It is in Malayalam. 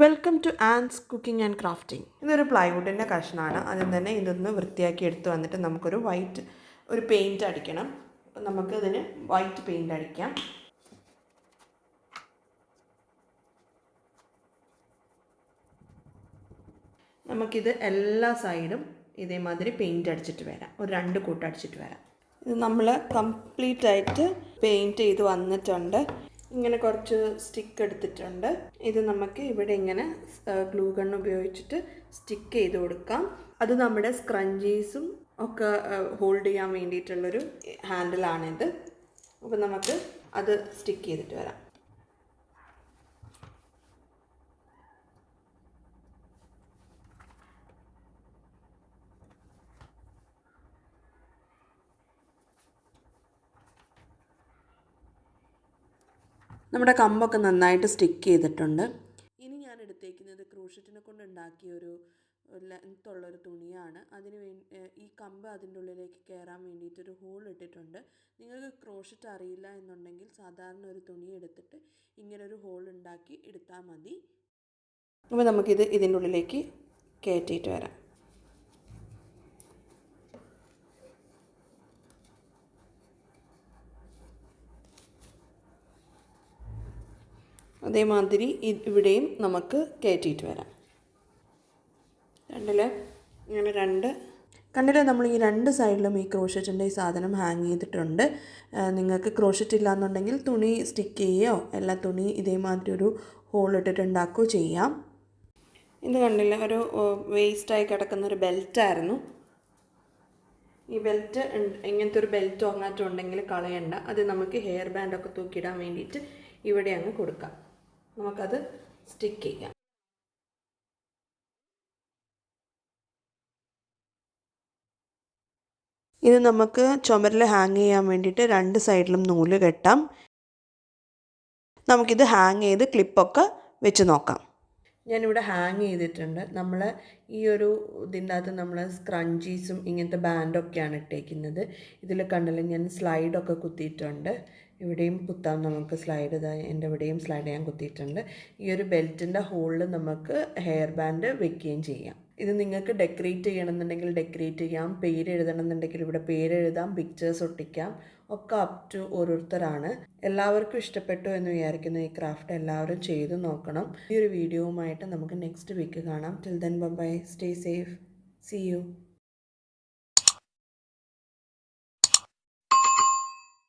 Welcome to Ann's cooking and crafting. ഇതൊരു പ്ലൈവുഡിൻ്റെ കഷ്ണമാണ്. ആദ്യം തന്നെ ഇതൊന്ന് വൃത്തിയാക്കി എടുത്ത് വന്നിട്ട് നമുക്കൊരു ഒരു പെയിൻറ്റ് അടിക്കണം. അപ്പം നമുക്കിതിന് വൈറ്റ് പെയിൻറ്റ് അടിക്കാം. നമുക്കിത് എല്ലാ സൈഡും ഇതേമാതിരി പെയിൻറ്റ് അടിച്ചിട്ട് വരാം. ഒരു 2 കൂട്ടം അടിച്ചിട്ട് വരാം. ഇത് നമ്മൾ കംപ്ലീറ്റ് ആയിട്ട് പെയിൻറ്റ് ചെയ്ത് വന്നിട്ടുണ്ട്. ഇങ്ങനെ കുറച്ച് സ്റ്റിക്ക് എടുത്തിട്ടുണ്ട്. ഇത് നമുക്ക് ഇവിടെ ഇങ്ങനെ ഗ്ലൂ ഗൺ ഉപയോഗിച്ചിട്ട് സ്റ്റിക്ക് ചെയ്ത് കൊടുക്കാം. അത് നമ്മുടെ സ്ക്രഞ്ചീസും ഒക്കെ ഹോൾഡ് ചെയ്യാൻ വേണ്ടിയിട്ടുള്ളൊരു ഹാൻഡിലാണിത്. അപ്പോൾ നമുക്ക് അത് സ്റ്റിക്ക് ചെയ്തിട്ട് വരാം. നമ്മുടെ കമ്പൊക്കെ നന്നായിട്ട് സ്റ്റിക്ക് ചെയ്തിട്ടുണ്ട്. ഇനി ഞാൻ എടുത്തേക്കുന്നത് ക്രോഷറ്റിനെ കൊണ്ട് ഉണ്ടാക്കിയ ഒരു ലെങ്ത്തുള്ളൊരു തുണിയാണ്. ഈ കമ്പ് അതിൻ്റെ ഉള്ളിലേക്ക് കയറാൻ വേണ്ടിയിട്ടൊരു ഹോൾ ഇട്ടിട്ടുണ്ട്. നിങ്ങൾക്ക് ക്രോഷറ്റ് അറിയില്ല എന്നുണ്ടെങ്കിൽ സാധാരണ ഒരു തുണി എടുത്തിട്ട് ഇങ്ങനൊരു ഹോൾ ഉണ്ടാക്കി എടുത്താൽ മതി. അപ്പോൾ നമുക്കിത് ഇതിൻ്റെ ഉള്ളിലേക്ക് കയറ്റിയിട്ട് വരാം. അതേമാതിരി ഇവിടെയും നമുക്ക് കയറ്റിയിട്ട് വരാം. കണ്ടില്ലേ നമ്മൾ ഈ 2 സൈഡിലും ഈ ക്രോഷറ്റിൻ്റെ ഈ സാധനം ഹാങ് ചെയ്തിട്ടുണ്ട്. നിങ്ങൾക്ക് ക്രോഷറ്റ് ഇല്ലാന്നുണ്ടെങ്കിൽ തുണി സ്റ്റിക്ക് ചെയ്യുകയോ എല്ലാ തുണി ഇതേമാതിരി ഒരു ഹോൾ ഇട്ടിട്ട് ഉണ്ടാക്കുകയോ ചെയ്യാം. ഇത് കണ്ടില്ല, ഒരു വേസ്റ്റായി കിടക്കുന്നൊരു ബെൽറ്റായിരുന്നു. ഈ ബെൽറ്റ് ഇങ്ങനത്തെ ഒരു ബെൽറ്റ് ഒങ്ങാറ്റം ഉണ്ടെങ്കിൽ കളയണ്ട. അത് നമുക്ക് ഹെയർ ബാൻഡൊക്കെ തൂക്കിയിടാൻ വേണ്ടിയിട്ട് ഇവിടെ അങ്ങ് കൊടുക്കാം. നമുക്കത് സ്റ്റിക്ക് ചെയ്യാം. ഇത് നമുക്ക് ചുമരിൽ ഹാങ് ചെയ്യാൻ വേണ്ടിയിട്ട് 2 സൈഡിലും നൂല് കെട്ടാം. നമുക്കിത് ഹാങ് ചെയ്ത് ക്ലിപ്പൊക്കെ വെച്ച് നോക്കാം. ഞാനിവിടെ ഹാങ് ചെയ്തിട്ടുണ്ട്. നമ്മൾ ഈ ഒരു ഇതിൻ്റെ അകത്ത് നമ്മൾ സ്ക്രഞ്ചീസും ഇങ്ങനത്തെ ബാൻഡൊക്കെയാണ് ഇട്ടേക്കുന്നത്. ഇതിൽ കണ്ടല്ലോ ഞാൻ സ്ലൈഡൊക്കെ കുത്തിയിട്ടുണ്ട്. ഇവിടെയും കുത്താം നമുക്ക് സ്ലൈഡ്. എൻ്റെ ഇവിടെയും സ്ലൈഡ് ഞാൻ കുത്തിയിട്ടുണ്ട്. ഈ ഒരു ബെൽറ്റിൻ്റെ ഹോളിൽ നമുക്ക് ഹെയർ ബാൻഡ് വെക്കുകയും ചെയ്യാം. ഇത് നിങ്ങൾക്ക് ഡെക്കറേറ്റ് ചെയ്യണമെന്നുണ്ടെങ്കിൽ ഡെക്കറേറ്റ് ചെയ്യാം. പേര് എഴുതണമെന്നുണ്ടെങ്കിൽ ഇവിടെ പേര് എഴുതാം. പിക്ചേഴ്സ് ഒട്ടിക്കാം. ഒക്കെ അപ് ടു ഓരോരുത്തരാണ്. എല്ലാവർക്കും ഇഷ്ടപ്പെട്ടു എന്ന് വിചാരിക്കുന്നു ഈ ക്രാഫ്റ്റ്. എല്ലാവരും ചെയ്ത് നോക്കണം. ഈ ഒരു വീഡിയോവുമായിട്ട് നമുക്ക് നെക്സ്റ്റ് വീക്ക് കാണാം. Till then bye, stay safe, see U.